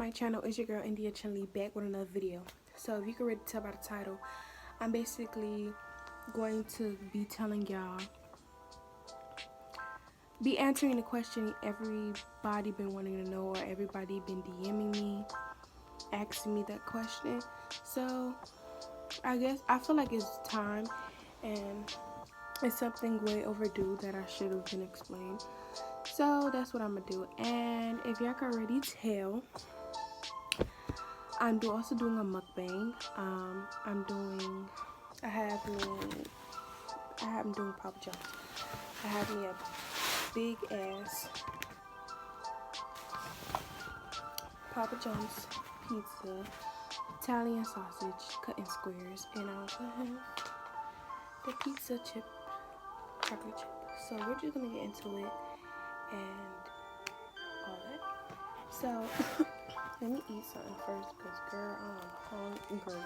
my channel. It's your girl India Chinley back with another video. So if you can already tell by the title, I'm basically going to be telling y'all, be answering the question everybody been wanting to know, or everybody been DMing me, asking me that question. So I feel like it's time, and it's something way overdue that I should have been explained. So that's what I'm gonna do. And if y'all can already tell, I'm also doing a mukbang. I'm doing Papa John's. I have me a big ass Papa John's pizza, Italian sausage cut in squares, and I also have the pizza chip, chocolate chip. So we're just gonna get into it and all that. So let me eat something first, because girl, I'm hungry.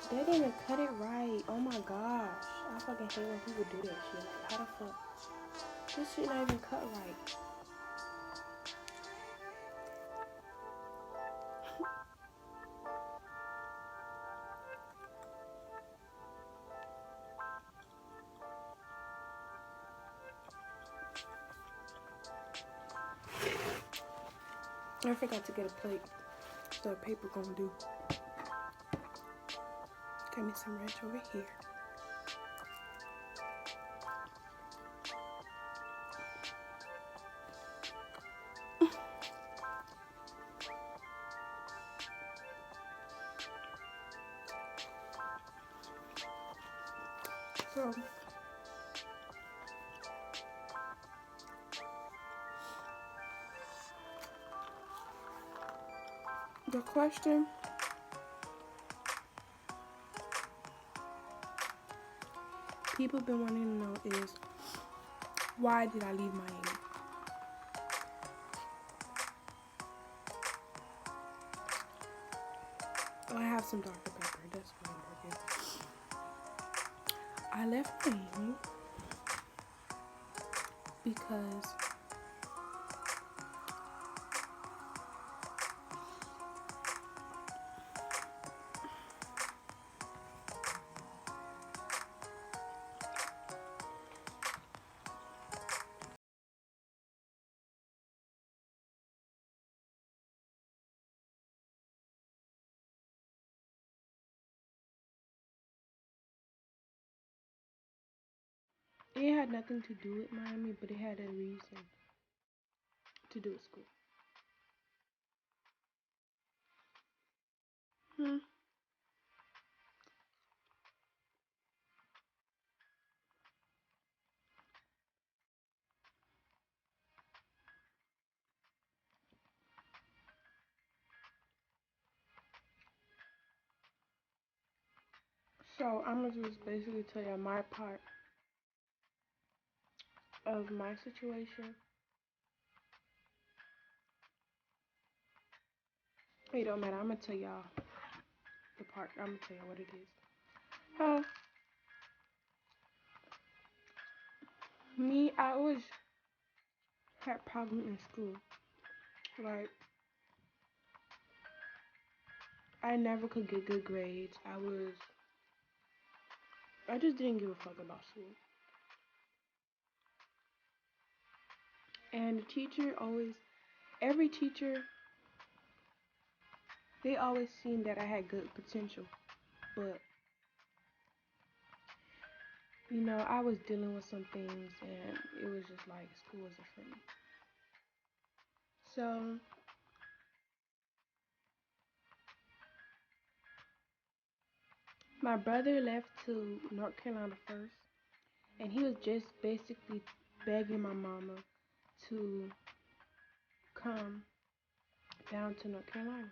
They didn't even cut it right. Oh my gosh. I fucking hate when people do that shit. Like, how the fuck? This shit not even cut right. I forgot to get a plate. So paper gonna do. Give me some ranch over here. So the question people been wanting to know is, why did I leave Miami? Oh, I have some Dr. Pepper. That's what I'm drinking. I left Miami because it had nothing to do with Miami, but it had a reason to do with school. So I'm gonna just basically tell you my part of my situation. It don't matter. I'm gonna tell y'all the part. I'm gonna tell y'all what it is. I always had problems in school. Like, I never could get good grades. I just didn't give a fuck about school. And the teacher every teacher, they always seen that I had good potential. But, you know, I was dealing with some things, and it was just like, school wasn't for me. So, my brother left to North Carolina first, and he was just basically begging my mama to come down to North Carolina.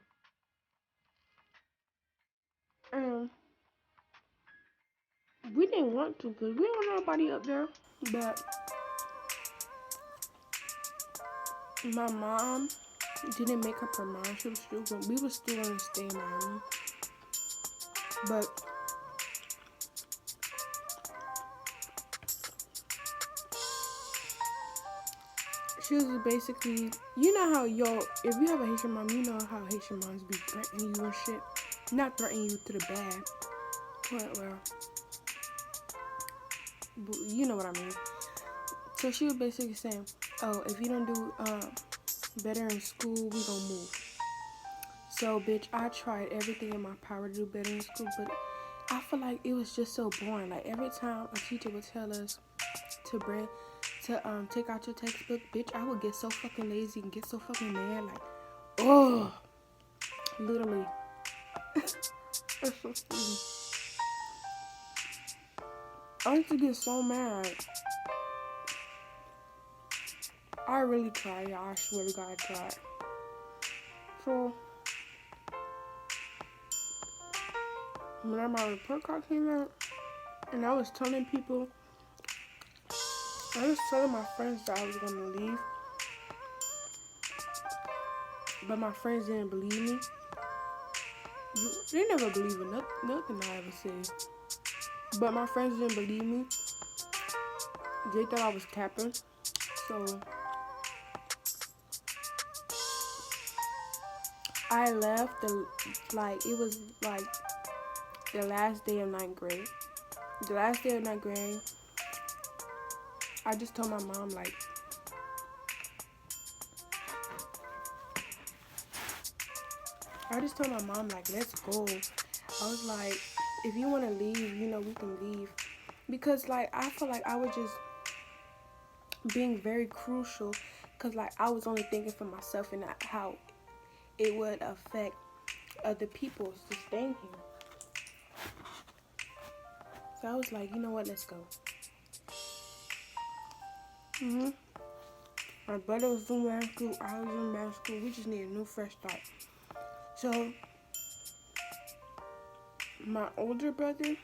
We didn't want to, because we don't know nobody up there. But my mom didn't make up her mind. We were still going to stay in Miami. But She was basically, you know how, if you have a Haitian mom, you know how Haitian moms be threatening you and shit. Not threatening you to the bad, but, well, you know what I mean. So she was basically saying, oh, if you don't do better in school, we gonna move. So, bitch, I tried everything in my power to do better in school, but I feel like it was just so boring. Like, every time a teacher would tell us to take out your textbook, bitch, I would get so fucking lazy and get so fucking mad. Like, oh, literally. That's so stupid. I used to get so mad. I really tried, y'all. I swear to God, I tried. So, when my report card came out, and I was telling people, I was telling my friends that I was going to leave, but my friends didn't believe me. They never believe in nothing I ever said. But my friends didn't believe me. They thought I was capping. So, I left, it was like the last day of 9th grade. The last day of 9th grade, I just told my mom, like, let's go. I was like, if you want to leave, you know, we can leave. Because, like, I feel like I was just being very crucial. Because, like, I was only thinking for myself and not how it would affect other people to staying here. So I was like, you know what, let's go. My brother was in math school, I was in math school. We just needed a new fresh start. So my older brother,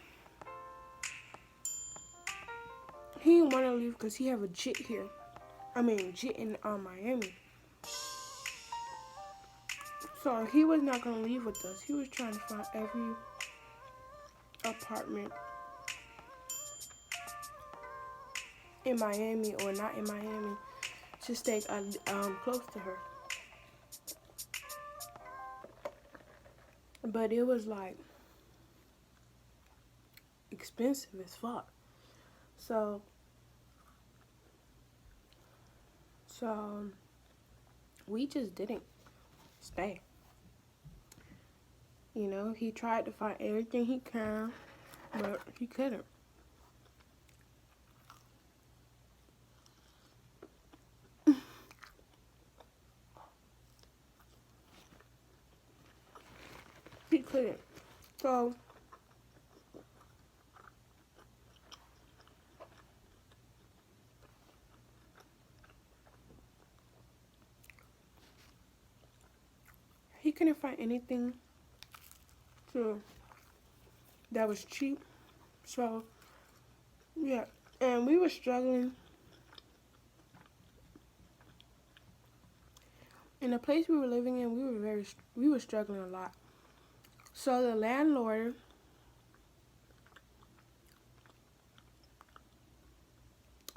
he didn't want to leave because he have a jit here. Jit in Miami. So he was not going to leave with us. He was trying to find every apartment in Miami or not in Miami to stay close to her. But it was like expensive as fuck. So we just didn't stay. You know, he tried to find everything he can, but he couldn't. He couldn't. So he couldn't find anything that was cheap. So yeah, and we were struggling. In the place we were living in, we were struggling a lot. So the landlord,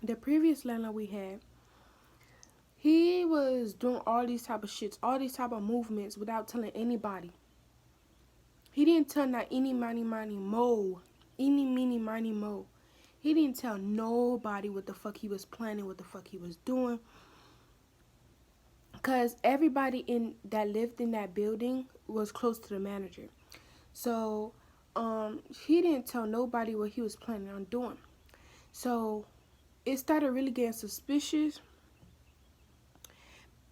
the previous landlord we had, he was doing all these type of shits, all these type of movements without telling anybody. He didn't tell not any money mo. Any meeny miny mo. He didn't tell nobody what the fuck he was planning, what the fuck he was doing. Because everybody that lived in that building was close to the manager. So he didn't tell nobody what he was planning on doing. So it started really getting suspicious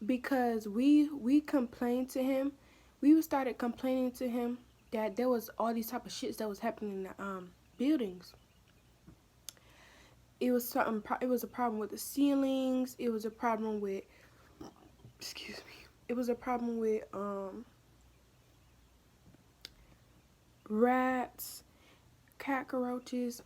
because we complained to him. We started complaining to him that there was all these type of shits that was happening in the buildings. It was a problem with the ceilings. It was a problem with, it was a problem with rats, cockroaches.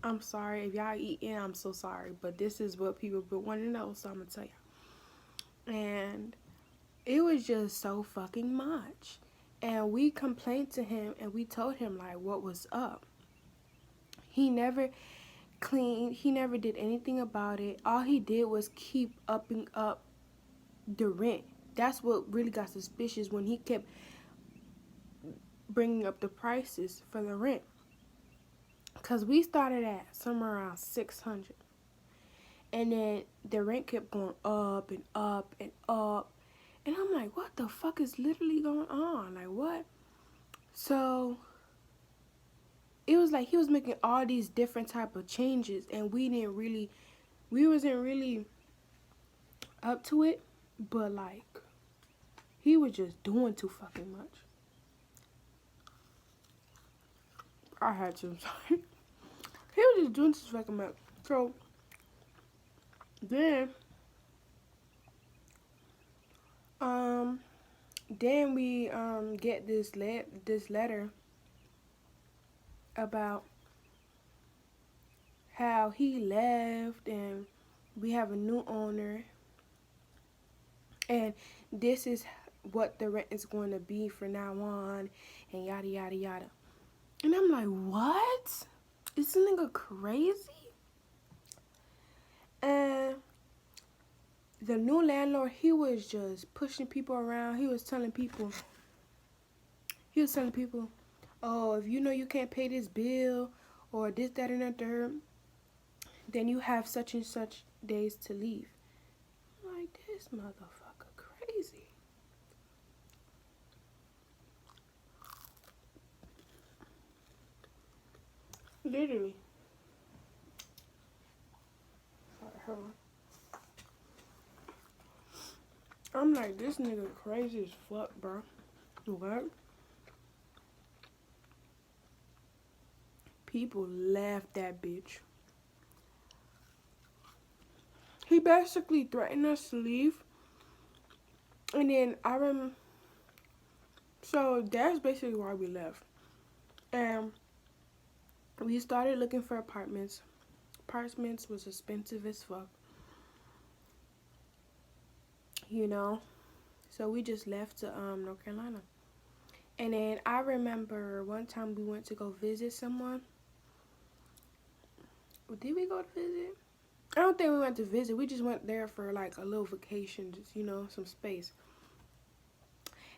I'm sorry if y'all eating. I'm so sorry, but this is what people been wanting to know, so I'm gonna tell y'all. And it was just so fucking much. And we complained to him and we told him like what was up. He never, clean. He never did anything about it. All he did was keep upping up the rent. That's what really got suspicious, when he kept bringing up the prices for the rent. Because we started at somewhere around 600, and then the rent kept going up and up and up. And I'm like, what the fuck is literally going on? Like, what? So it was like he was making all these different type of changes, and we wasn't really up to it. But like, he was just doing too fucking much. I had to. Sorry. He was just doing too fucking much. So then, we get this letter about how he left, and we have a new owner, and this is what the rent is going to be from now on, and yada yada yada. And I'm like, what? Is this nigga crazy? And the new landlord, he was just pushing people around. He was telling people, oh, if you know you can't pay this bill, or this, that, and the third, then you have such and such days to leave. I'm like, this motherfucker crazy. Literally. I'm like, this nigga crazy as fuck, bro. What? People laughed at bitch. He basically threatened us to leave. And then I remember, so that's basically why we left. And we started looking for apartments. Apartments was expensive as fuck. You know? So we just left to North Carolina. And then I remember one time we went to go visit someone. Did we go to visit? I don't think we went to visit. We just went there for like a little vacation, just, you know, some space.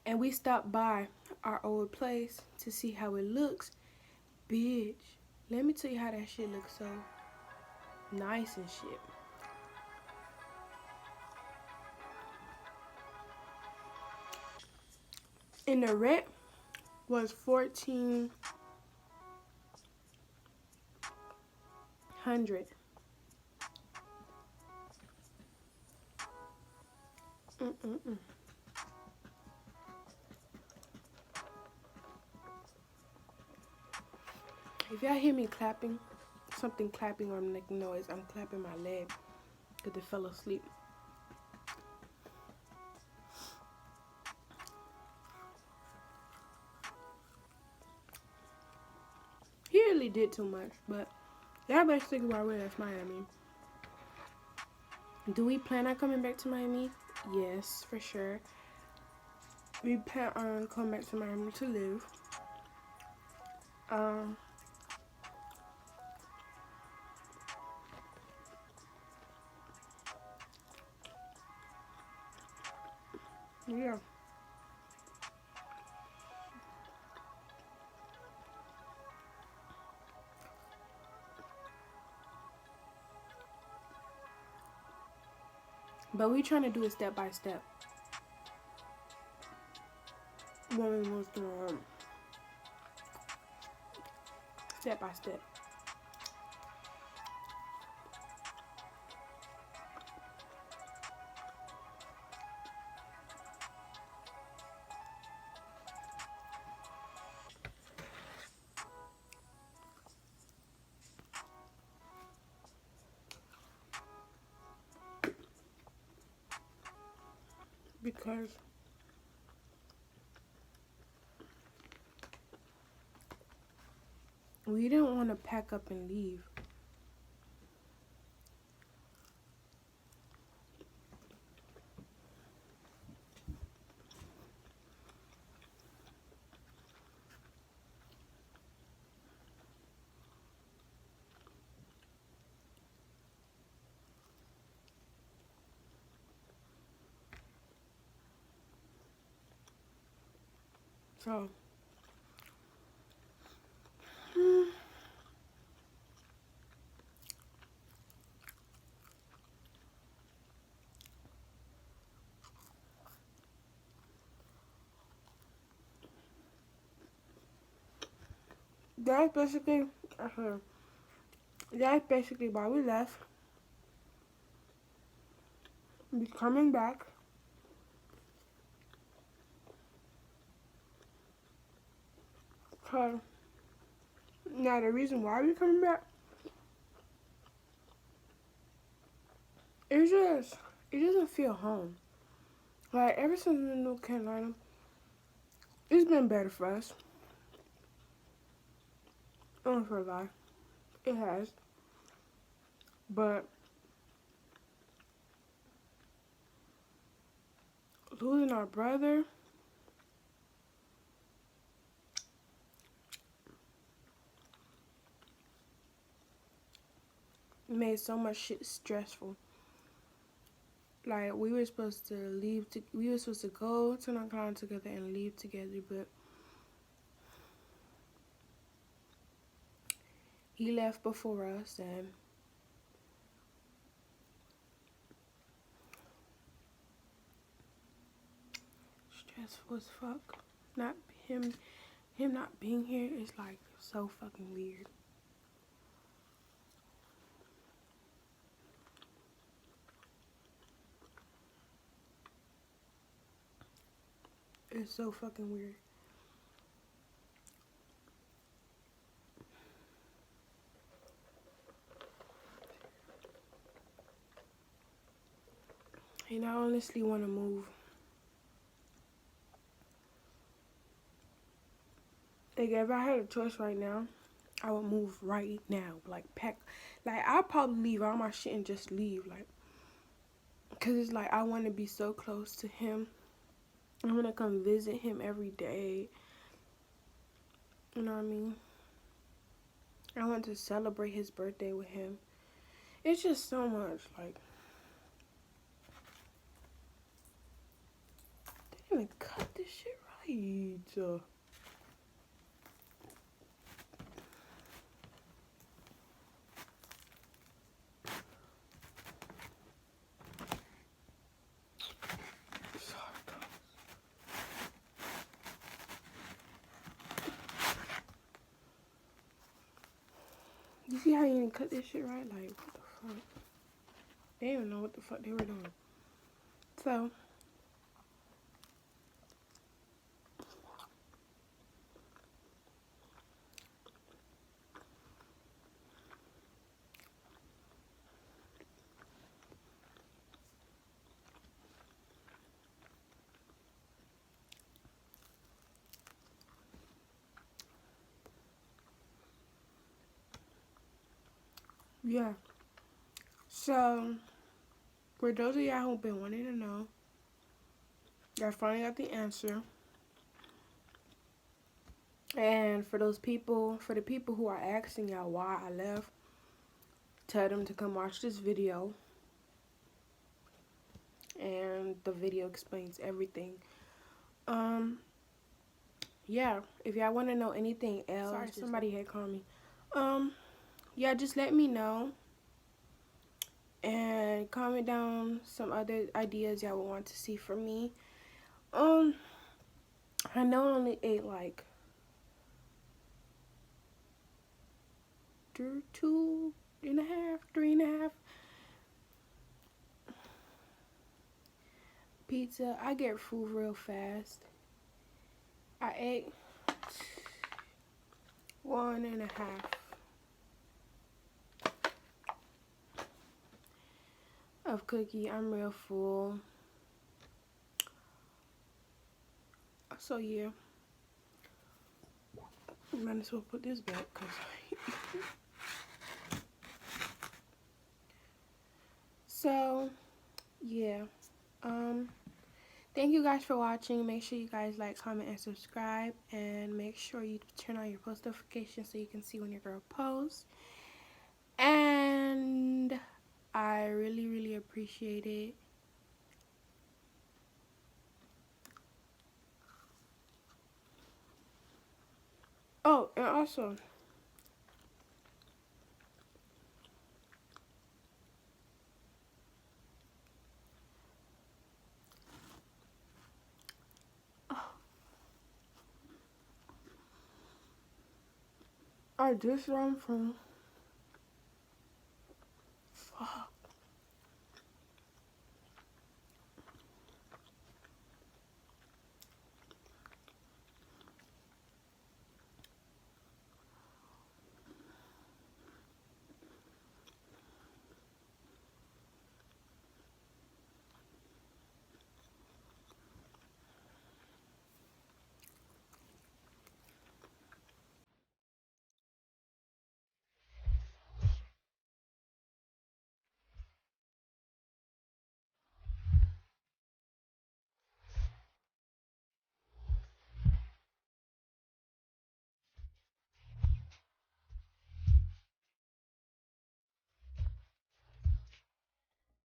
And we stopped by our old place to see how it looks. Bitch, let me tell you how that shit looks so nice and shit. And the rent was $1,400. If y'all hear me clapping, something clapping or making noise, I'm clapping my leg because it fell asleep. He really did too much, but that basically why we left Miami. Do we plan on coming back to Miami? Yes, for sure. We plan on coming back to Miami to live. Yeah. But we trying to do it step by step. When we move to step by step. Because we didn't want to pack up and leave. So, that's basically, that's basically why we left. We coming back. Cause now the reason why we coming back, it's just, it doesn't feel home. Like, ever since we moved to Carolina, it's been better for us. I don't feel like it has. But losing our brother, made so much shit stressful. Like, we were supposed to go to North Carolina together and leave together, but he left before us, and stressful as fuck. Not him not being here is like so fucking weird. It's so fucking weird. And I honestly want to move. Like, if I had a choice right now, I would move right now. Like, pack. Like, I'll probably leave all my shit and just leave. Like, because it's like, I want to be so close to him. I want to come visit him every day. You know what I mean? I want to celebrate his birthday with him. It's just so much. Like, they didn't even cut this shit right. You see how you didn't cut this shit right? Like, what the fuck? They didn't even know what the fuck they were doing. So, yeah. So, for those of y'all who've been wanting to know, I finally got the answer. And for the people who are asking y'all why I left, tell them to come watch this video. And the video explains everything. Yeah, if y'all want to know anything else, sorry, somebody had called me. Yeah, just let me know. And comment down some other ideas y'all would want to see from me. I know I only ate like 2.5, 3.5 pizza. I get full real fast. I ate 1.5 of cookie. I'm real full. So yeah, might as well put this back because so yeah. Thank you guys for watching. Make sure you guys like, comment, and subscribe, and make sure you turn on your post notifications so you can see when your girl posts. And I really, really appreciate it. Oh, and also, I just ran from